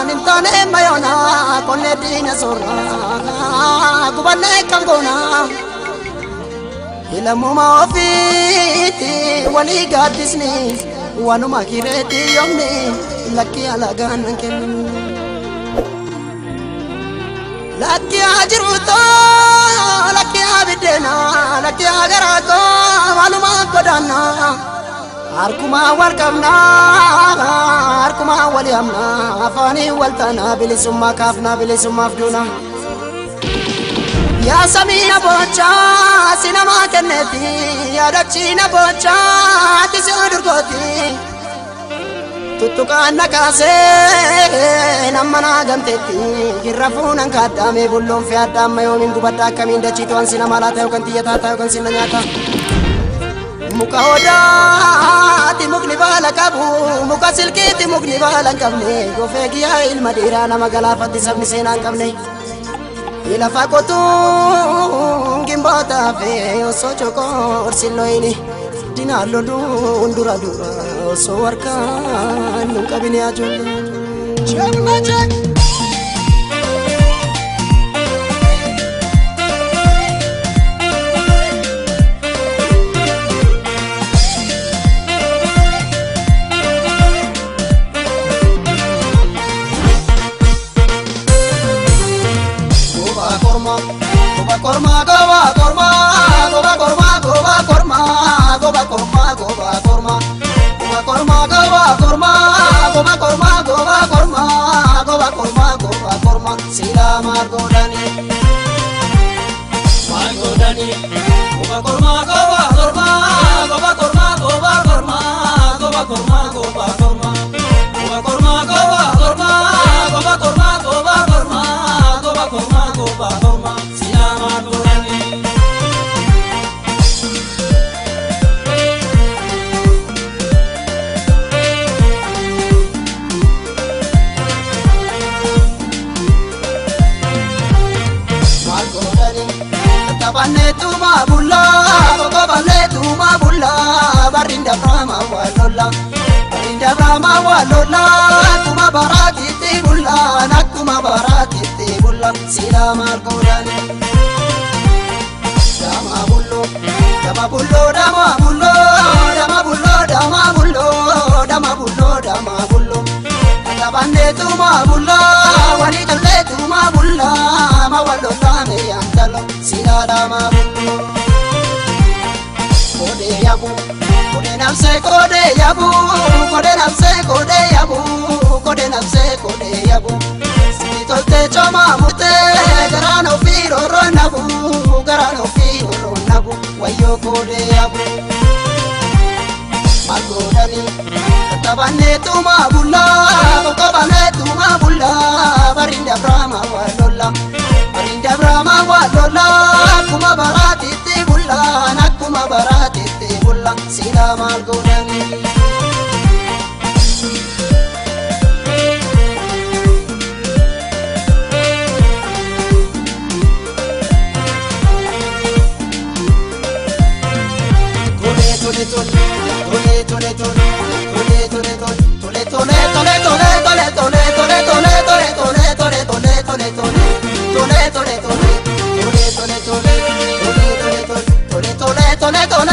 Nintone mayona konne dina sorra gubanne kangona ilamuma ofiti wali gadisni wanuma kireti yomni lakki alagan ken lakki ajruto lakki abidena lakki agarato wanuma kodana arkuma warkamna arkuma waliyamna afani waltana bilisumma kafna bilisumma afduna ya samina bocha sinama kenneti ya dachina bocha tisudurgoti tutukana kase namana gamteti girrafunan kadame bullon fi adama yomin gubadda kamin dachito an sinama la tayo kan tiyata tayo kan sinanyata muka hodati mukni bala kabu muka silkiti mukni bala kabne gofegiya ilma dira nama galafati sabni senan kabne ila fakotu gimbota fe osochoko orsiloini dinalo du undura dura so warkan kabine ajul chamache korma goba korma goba korma goba korma goba korma goba korma goba korma goba korma goba korma goba korma goba korma goba korma sila margodani goba korma goba korma goba korma goba korma goba korma goba korma goba korma goba korma goba korma goba korma goba korma goba korma sila margodani Tabanetu mabulla, tabanetu mabulla, barinda brahma walola, barinda brahma walola, kuma barati tibulla, nakuma barati tibulla, sila margodani. Dama bullo, dama bullo, dama bullo, dama bullo, dama bullo, dama bullo, dama bullo. Tabanetu mabulla, wali taletu mabulla, mawalola me yandalo. Sila dama bullo kode yabu kode nafse kode yabu kode nafse kode yabu kode nafse kode yabu sitolte choma mute garano firo ronabu wayo kode yabu magodani tabane tuma bulla barinda brahma walola barinda brahma walola kuma barati tibulla nakuma barati tibulla sila margodani tole